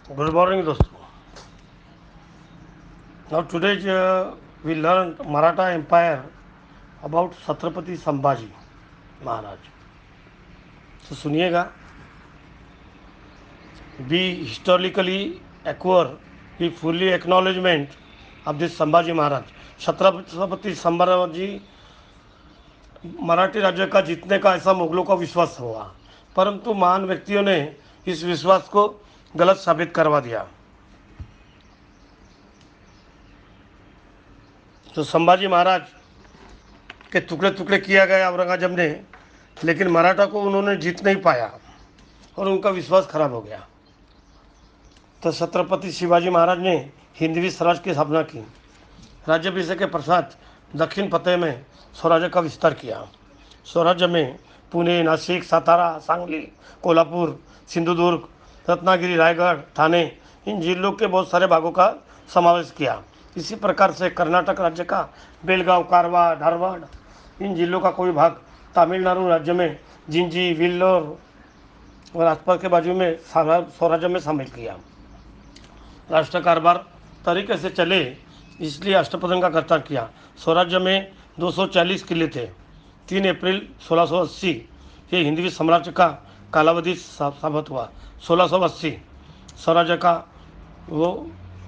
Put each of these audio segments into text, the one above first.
Good morning, दोस्तों. Now today we learned Maratha Empire about Chhatrapati Sambhaji Maharaj. तो सुनिएगा. We historically acquire the fully acknowledgement of this Sambhaji Maharaj. Chhatrapati Sambhaji Marathi राज्य का जीतने का ऐसा मुगलों का विश्वास हुआ, परंतु महान व्यक्तियों ने इस विश्वास को गलत साबित करवा दिया. तो संभाजी महाराज के टुकड़े टुकड़े किया गया औरंगजेब ने, लेकिन मराठा को उन्होंने जीत नहीं पाया और उनका विश्वास खराब हो गया. तो छत्रपति शिवाजी महाराज ने हिंदवी स्वराज की स्थापना की. राज्याभिषेक के पश्चात दक्षिण फतेह में स्वराज्य का विस्तार किया. स्वराज्य में पुणे, नासिक, सातारा, सांगली, कोल्हापुर, सिंधुदुर्ग, रत्नागिरी, रायगढ़, ठाणे इन जिलों के बहुत सारे भागों का समावेश किया. इसी प्रकार से कर्नाटक राज्य का बेलगांव, कारवार, धारवाड़ इन जिलों का कोई भाग तमिलनाडु राज्य में जिंजी, वेल्लोर और आसपास के बाजू में स्वराज्य में शामिल किया. राष्ट्र कारोबार तरीके से चले इसलिए अष्टप्रधान का गठन किया. स्वराज्य में 240 किले थे. 3 अप्रैल 1680 ये हिंदवी साम्राज्य का कालावधि साबित हुआ. 1680 स्वराज्य का वो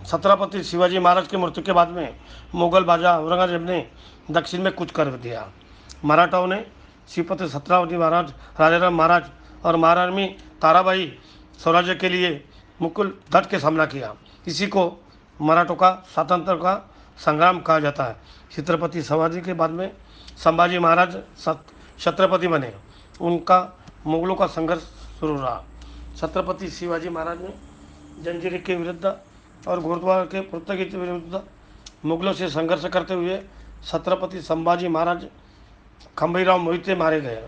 छत्रपति शिवाजी महाराज की मृत्यु के बाद में मुगल बादशाह औरंगजेब ने दक्षिण में कूच कर दिया. मराठाओं ने श्रीपति छत्रपति महाराज, राजाराम महाराज और महारानी ताराबाई स्वराज्य के लिए मुकुल डट के सामना किया. इसी को मराठों का स्वातंत्र का संग्राम कहा जाता है. छत्रपति शिवाजी के बाद में संभाजी महाराज छत्रपति बने. उनका मुगलों का संघर्ष शुरू रहा. छत्रपति शिवाजी महाराज ने जंजीर के विरुद्ध और गुरुद्वारा के पुर्तगीज के विरुद्ध मुगलों से संघर्ष करते हुए छत्रपति संभाजी महाराज खंबीराव मोहिते मारे गए.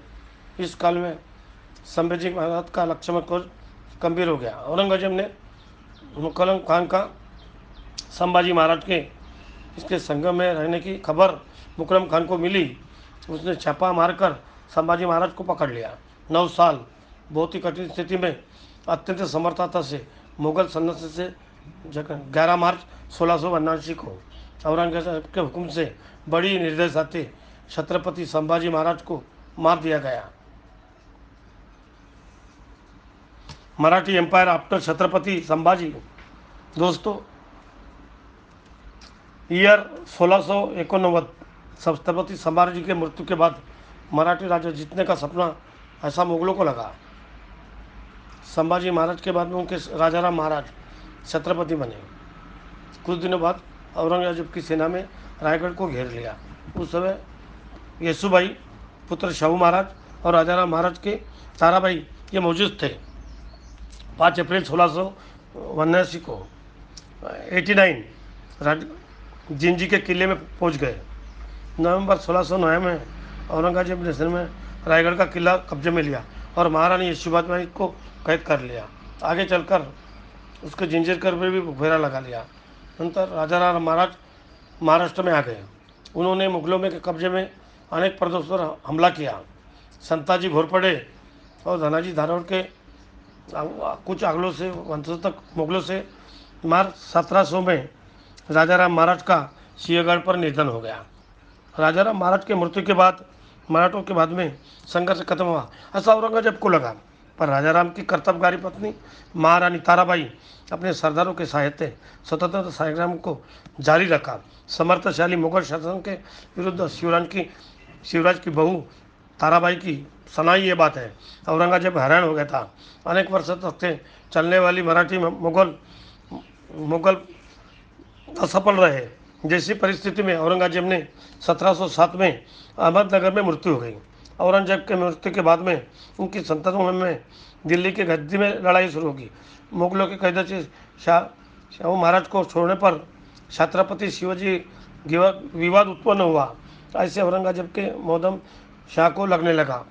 इस काल में संभाजी महाराज का लक्ष्मण कोच गंभीर हो गया. औरंगजेब ने मुकरम खान का संभाजी महाराज के इसके संग में रहने की खबर मुकरम खान को मिली. उसने छापा मारकर संभाजी महाराज को पकड़ लिया. 9 साल बहुत ही कठिन स्थिति में अत्यंत समर्थता से मुगल सन्यासी से 11 मार्च 1679 को औरंगजेब के हुक्म से बड़ी निर्देश आते छत्रपति संभाजी महाराज को मार दिया गया. Marathi empire after Chhatrapati Sambhaji. दोस्तों, ईयर 1689 छत्रपति संभाजी के मृत्यु के बाद मराठी राज्य जीतने का सपना ऐसा मुगलों को लगा. संभाजी महाराज के बाद में उनके राजाराम महाराज छत्रपति बने. कुछ दिनों बाद औरंगजेब की सेना में रायगढ़ को घेर लिया. उस समय येसुबाई पुत्र शाहू महाराज और राजाराम महाराज के ताराबाई ये मौजूद थे. 5 अप्रैल 1679 को 89 जिंजी के किले में पहुंच गए. नवंबर 1609 में औरंगजेब ने में रायगढ़ का किला कब्जे में लिया और महारानी येसुबाई को कैद कर लिया. आगे चलकर उसके जिंजीर कर पर भी घेरा लगा लिया. नंतर राजाराम महाराज महाराष्ट्र में आ गए. उन्होंने मुगलों में कब्जे में अनेक प्रदेशों पर हमला किया. संताजी घोरपड़े और धनाजी धारवाड़ के कुछ आगलों से वंशों तक मुगलों से मार्च 1700 में राजाराम महाराज का सिंहगढ़ पर निधन हो गया. राजाराम महाराज के मृत्यु के बाद मराठों के बाद में संघर्ष खत्म हुआ ऐसा औरंगजेब को लगा, पर राजाराम की कर्तव्यकारी पत्नी महारानी ताराबाई अपने सरदारों के सहायता स्वतंत्रता संग्राम को जारी रखा. समर्थशाली मुगल शासन के विरुद्ध शिवराज की बहू ताराबाई की सनाई ये बात है. औरंगजेब हैरान हो गया था. अनेक वर्षों तक चलने वाली मराठी मुगल असफल रहे. जैसी परिस्थिति में औरंगजेब ने 1707 में अहमदनगर में मृत्यु हो गई. औरंगजेब के मृत्यु के बाद में उनकी संतानों में दिल्ली के गद्दी में लड़ाई शुरू होगी. मुगलों के कैद से शाहू महाराज को छोड़ने पर छत्रपति शिवाजी विवाद उत्पन्न हुआ. ऐसे औरंगजेब के मोहम्मद शाह को लगने लगा.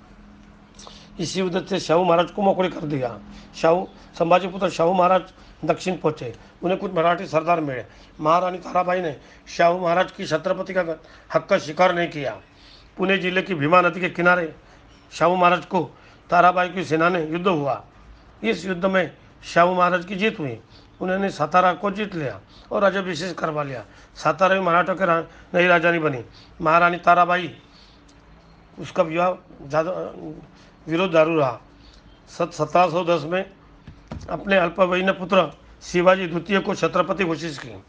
इसी वजह से शाहू महाराज को मोकड़ी कर दिया. संभाजी पुत्र शाहू महाराज दक्षिण पहुँचे. उन्हें कुछ मराठी सरदार मिले. महारानी ताराबाई ने शाहू महाराज की छत्रपति का हक का स्वीकार नहीं किया. पुणे जिले की भीमा नदी के किनारे शाहू महाराज को ताराबाई की सेना ने युद्ध हुआ. इस युद्ध में शाहू महाराज की जीत हुई. उन्होंने सातारा को जीत लिया और राज्याभिषेक करवा लिया। सातारा भी मराठों के नई राजधानी बनी। महारानी ताराबाई, उसका विवाह विरोध जारू रहा। 1710 में अपने अल्पवयीन पुत्र शिवाजी द्वितीय को छत्रपति घोषित की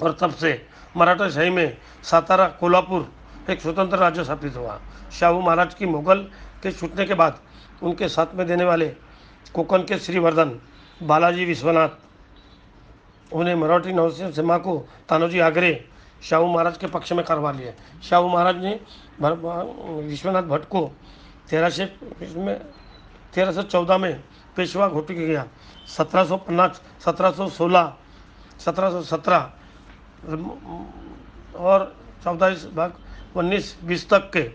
और तब से मराठा शाही में सातारा कोल्हापुर एक स्वतंत्र राज्य स्थापित हुआ। शाहू महाराज की मुगल के छूटने के बाद उनके साथ में देने वाले कोकण के श्रीवर्धन बालाजी विश्वनाथ, उन्हें मराठी नौसेना सीमा को तानोजी आगरे शाहू महाराज के पक्ष में करवा लिया। शाहू महाराज ने विश्वनाथ भट्ट को 1314 में पेशवा घोषित किया। 1750, 1716, 1717 और 1920 तक के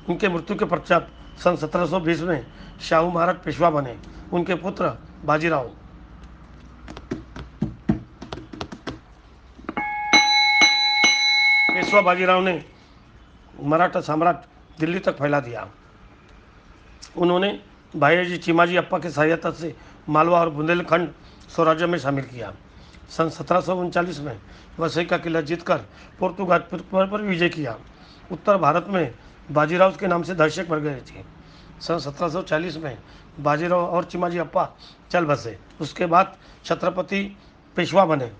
उनके मृत्यु के पश्चात सन 1720 में शाहू महाराज पेशवा बने। उनके पुत्र बाजीराव पेशवा बाजीराव ने मराठा साम्राज्य दिल्ली तक फैला दिया। उन्होंने भाईजी चिमाजी अप्पा की सहायता से मालवा और बुंदेलखंड स्वराज्य में शामिल किया। सन 1739 में वसई का किला जीतकर पोर्तुगाल पर विजय किया। उत्तर भारत में बाजीराव के नाम से दर्शक बढ़ गए थे। सन 1740 में बाजीराव और चिमाजी अप्पा चल बसे। उसके बाद छत्रपति पेशवा बने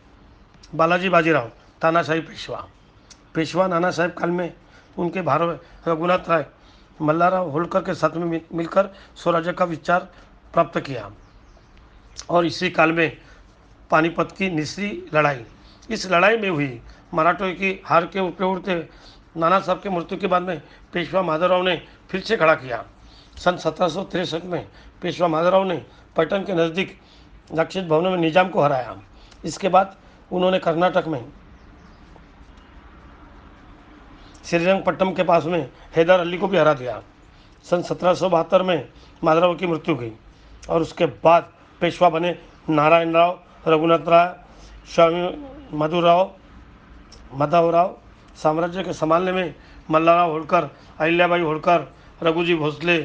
बालाजी बाजीराव तानाशाही पेशवा। पेशवा नाना साहेब काल में उनके भाई रघुनाथ राय मल्लाराव होलकर के साथ में मिलकर स्वराज्य का विचार प्राप्त किया और इसी काल में पानीपत की निसरी लड़ाई, इस लड़ाई में हुई मराठों की हार के उठते नाना साहब के मृत्यु के बाद में पेशवा माधवराव ने फिर से खड़ा किया। सन 1763 में पेशवा माधवराव ने पटन के नज़दीक दक्षिण भवन में निजाम को हराया। इसके बाद उन्होंने कर्नाटक में श्रीरंगपट्टनम के पास में हैदर अली को भी हरा दिया। सन 1772 में माधवराव की मृत्यु हुई और उसके बाद पेशवा बने नारायण राव, रघुनाथ राय, स्वामी माधवराव। साम्राज्य के संभालने में मल्लाराव होलकर, अहिल्याबाई होलकर, रघुजी भोसले,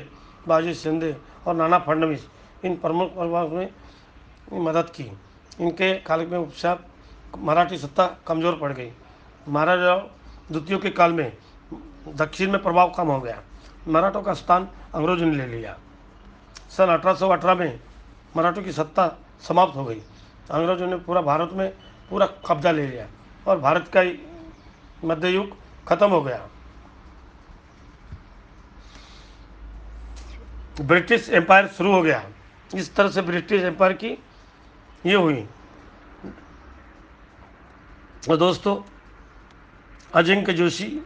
बाजी शिंदे और नाना फडणवीस इन प्रमुख प्रभाव में मदद की। इनके काल में उपचार मराठी सत्ता कमज़ोर पड़ गई। महाराजा द्वितीय के काल में दक्षिण में प्रभाव कम हो गया। मराठों का स्थान अंग्रेजों ने ले लिया। सन 1818 में मराठों की सत्ता समाप्त हो गई। अंग्रेजों ने पूरा भारत में पूरा कब्जा ले लिया और भारत का मध्य युग खत्म हो गया। ब्रिटिश एम्पायर शुरू हो गया। इस तरह से ब्रिटिश एम्पायर की ये हुई। और दोस्तों, अजिंक्य जोशी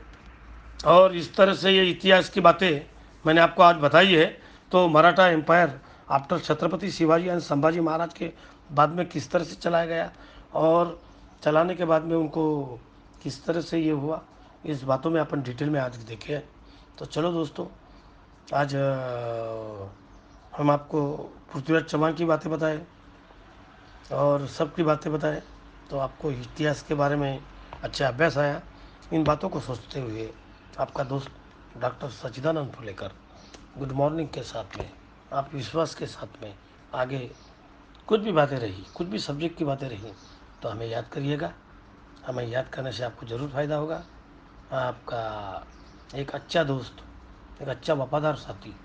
और इस तरह से ये इतिहास की बातें मैंने आपको आज बताई है। तो Maratha empire after Chhatrapati Shivaji and Sambhaji Maharaj के बाद में किस तरह से चलाया गया और चलाने के बाद में उनको किस तरह से ये हुआ, इस बातों में अपन डिटेल में आज देखे। तो चलो दोस्तों, आज हम आपको पृथ्वीराज चौहान की बातें बताए और सबकी बातें बताए, तो आपको इतिहास के बारे में अच्छा अभ्यास आया। इन बातों को सोचते हुए आपका दोस्त डॉक्टर सच्चिदानंद फुलेकर गुड मॉर्निंग के साथ में, आप विश्वास के साथ में आगे कुछ भी बातें रही, कुछ भी सब्जेक्ट की बातें रही, तो हमें याद करिएगा। हमें याद करने से आपको ज़रूर फ़ायदा होगा। आपका एक अच्छा दोस्त, एक अच्छा वफादार साथी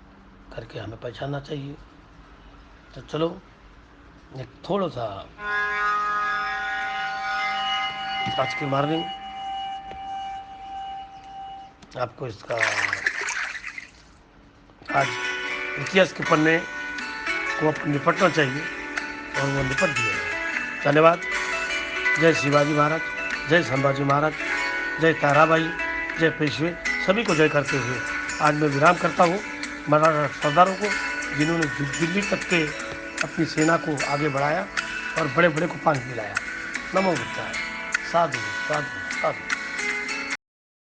करके हमें पहचानना चाहिए। तो चलो, एक थोड़ा सा आज की मॉर्निंग आपको इसका आज इतिहास के पन्ने को आपको निपटना चाहिए और वो निपट दिए। धन्यवाद। जय शिवाजी महाराज, जय संभाजी महाराज, जय ताराबाई, जय पेशवे, सभी को जय करते हुए आज मैं विराम करता हूँ मराठा सरदारों को, जिन्होंने दिल्ली तक के अपनी सेना को आगे बढ़ाया और बड़े बड़े को पानी पिलाया। नमो बुद्धाय। साधु साधु साधु।